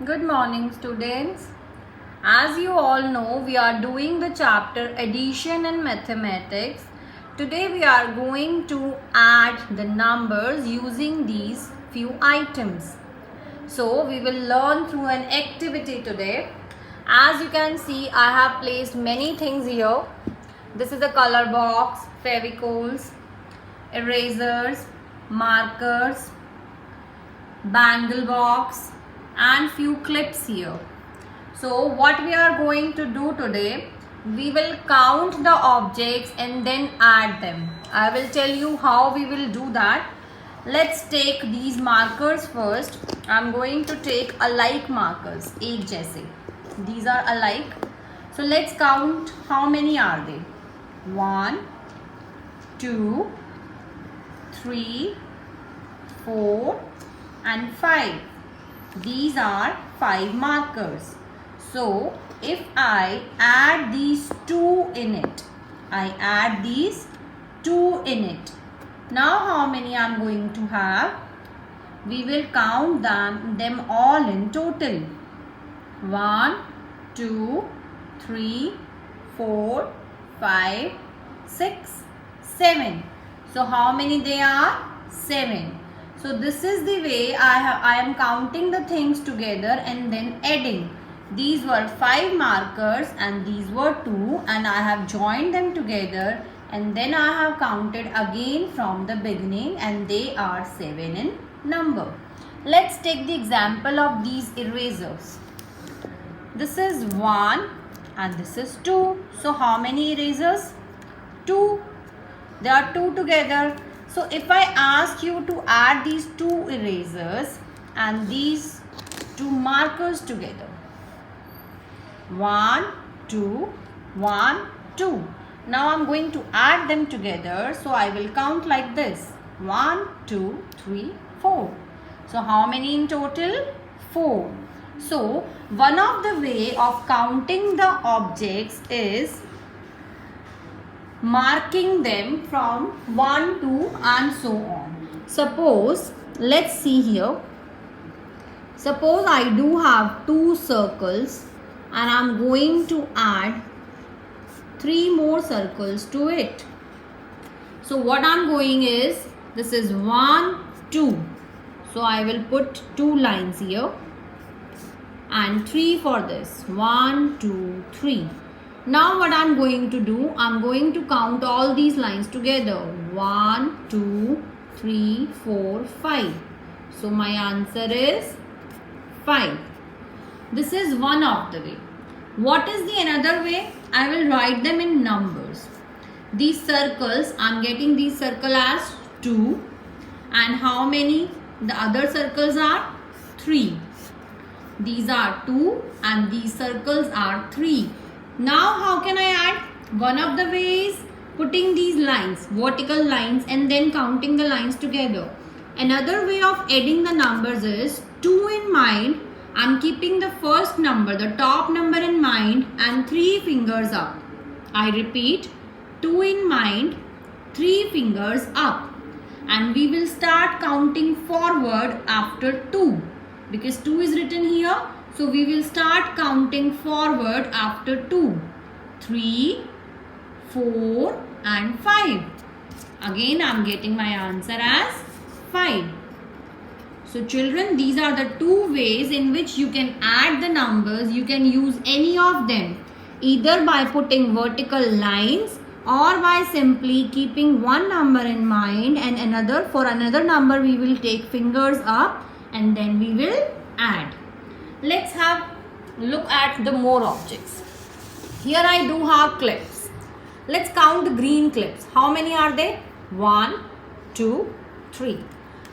Good morning, students. As you all know, we are doing the chapter Addition in Mathematics. Today we are going to add the numbers using these few items. So we will learn through an activity today. As you can see, I have placed many things here. This is a color box, fevicols, erasers, markers, bangle box and few clips here. So what we are going to do today, we will count the objects and then add them. I will tell you how we will do that. Let's take these markers first. I am going to take alike markers, एक जैसे. These are alike. So let's count how many are they. 1, 2, 3, 4 and 5. These are 5 markers. So if I add these 2 in it, I add these 2 in it. Now how many I am going to have? We will count them all in total. 1, 2, 3, 4, 5, 6, 7. So how many they are? 7. So this is the way I am counting the things together and then adding. These were 5 markers and these were 2, and I have joined them together and then I have counted again from the beginning and they are 7 in number. Let's take the example of these erasers. This is 1 and this is 2. So how many erasers? 2. They are 2 together. So if I ask you to add these 2 erasers and these 2 markers together. 1, 2, 1, 2. Now I am going to add them together. So I will count like this. 1, 2, 3, 4. So how many in total? 4. So one of the way of counting the objects is marking them from 1, 2 and so on. Suppose, let's see here. Suppose I do have 2 circles and I am going to add 3 more circles to it. So what I am going is, this is 1, 2. So I will put 2 lines here and 3 for this. 1, 2, 3. Now what I am going to do, I am going to count all these lines together. 1, 2, 3, 4, 5. So my answer is 5. This is one of the way. What is the another way? I will write them in numbers. These circles, I am getting these circle as 2. And how many? The other circles are 3. These are 2 and these circles are 3. Now how can I add? One of the ways, putting these lines, vertical lines, and then counting the lines together. Another way of adding the numbers is 2 in mind. I am keeping the first number, the top number in mind and 3 fingers up. I repeat, 2 in mind, 3 fingers up. And we will start counting forward after 2. Because 2 is written here. So we will start counting forward after 2. 3, 4 and 5. Again I am getting my answer as 5. So children, these are the 2 ways in which you can add the numbers. You can use any of them. Either by putting vertical lines or by simply keeping one number in mind and another. For another number we will take fingers up and then we will add. Let's have look at the more objects. Here I do have clips. Let's count the green clips. How many are they? 1, 2, 3.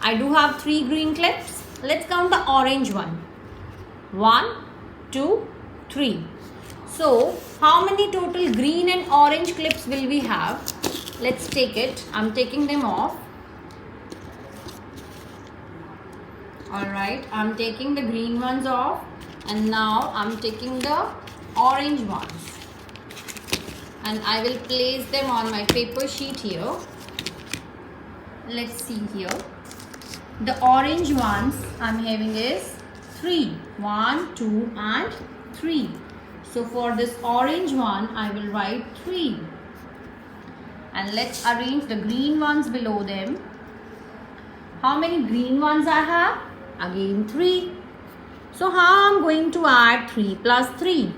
I do have 3 green clips. Let's count the orange one. 1, 2, 3. So how many total green and orange clips will we have? Let's take it. I'm taking them off. Alright, I'm taking the green ones off and now I'm taking the orange ones and I will place them on my paper sheet here. Let's see here. The orange ones I'm having is 3. 1, 2 and 3. So for this orange one, I will write 3. And let's arrange the green ones below them. How many green ones I have? Again 3. So how I'm going to add 3 plus 3?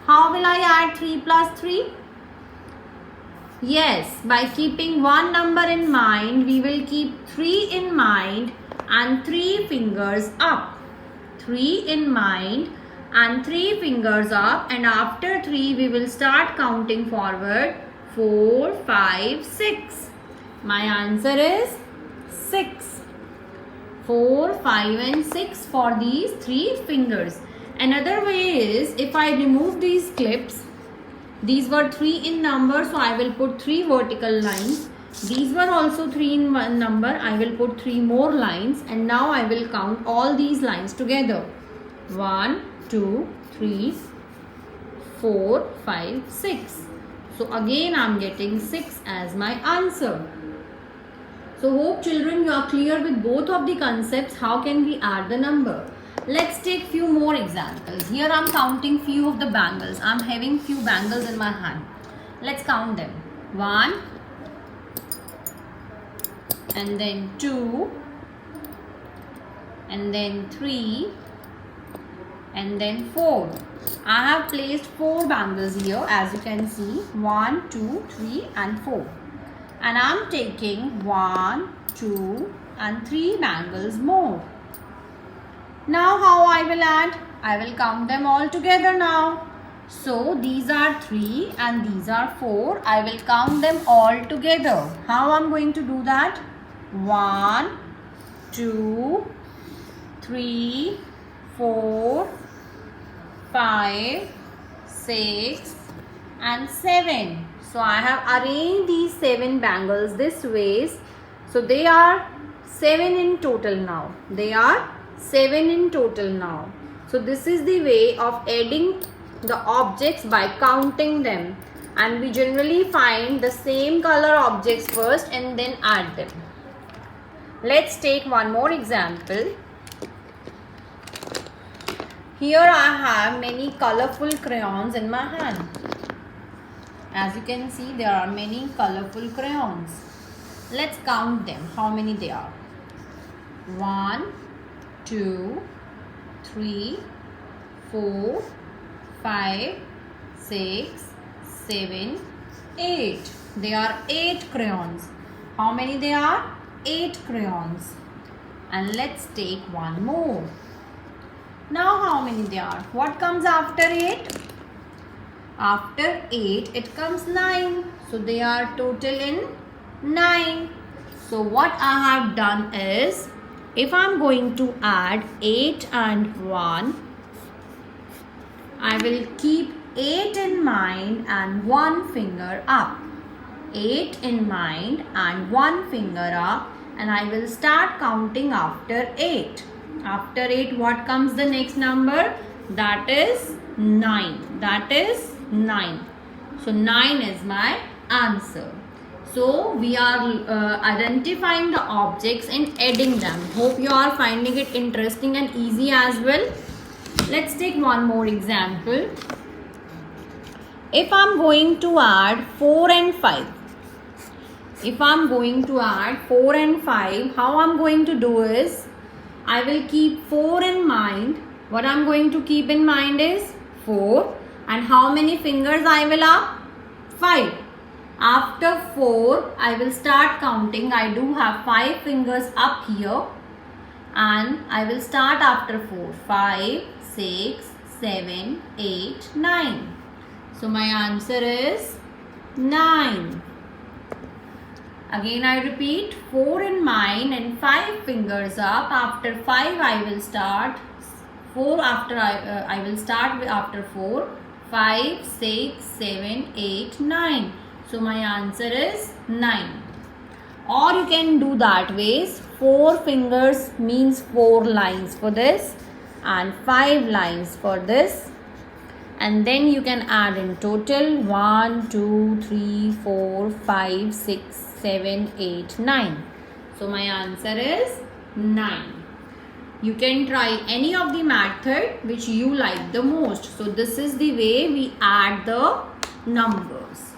How will I add 3 plus 3? Yes, by keeping one number in mind, we will keep 3 in mind and 3 fingers up. 3 in mind and 3 fingers up, and after 3 we will start counting forward. 4, 5, 6. My answer is 6. 4, 5 and 6 for these 3 fingers. Another way is, if I remove these clips, these were 3 in number, so I will put 3 vertical lines. These were also 3 in one number, I will put 3 more lines, and now I will count all these lines together. 1, 2, 3, 4, 5, 6. So again I am getting 6 as my answer. So hope children you are clear with both of the concepts. How can we add the number? Let's take few more examples. Here I am counting few of the bangles. I am having few bangles in my hand. Let's count them. 1 and then 2 and then 3 and then 4. I have placed 4 bangles here, as you can see. 1, 2, 3 and 4. And I am taking 1, 2 and 3 bangles more. Now how I will add? I will count them all together now. So these are 3 and these are 4. I will count them all together. How I am going to do that? 1, 2, 3, 4, 5, 6 and 7. So I have arranged these 7 bangles this way. So they are 7 in total now. They are 7 in total now. So this is the way of adding the objects by counting them. And we generally find the same color objects first and then add them. Let's take one more example. Here I have many colorful crayons in my hand. As you can see, there are many colorful crayons. Let's count them, how many they are. 1, 2, 3, 4, 5, 6, 7, 8. There are 8 crayons. How many there are? 8 crayons. And let's take one more. Now how many there are? What comes after 8? After 8 it comes 9. So they are total in 9. So what I have done is, if I am going to add 8 and 1, I will keep 8 in mind and 1 finger up. 8 in mind and 1 finger up, and I will start counting after 8. After 8 what comes the next number? That is 9. That is 9. So 9 is my answer. So we are identifying the objects and adding them. Hope you are finding it interesting and easy as well. Let's take one more example. If I am going to add 4 and 5. If I am going to add 4 and 5, how I am going to do is, I will keep 4 in mind. What I am going to keep in mind is 4. And how many fingers I will up? 5. After 4, I will start counting. I do have 5 fingers up here. And I will start after 4. 5, 6, 7, 8, 9. So my answer is 9. Again I repeat, 4 in mind and 5 fingers up. After 5 I will start. 4 after I will start after 4. 5, 6, 7, 8, 9. So my answer is 9. Or you can do that ways. 4 fingers means 4 lines for this and 5 lines for this. And then you can add in total 1, 2, 3, 4, 5, 6, 7, 8, 9. So my answer is 9. You can try any of the method which you like the most. So this is the way we add the numbers.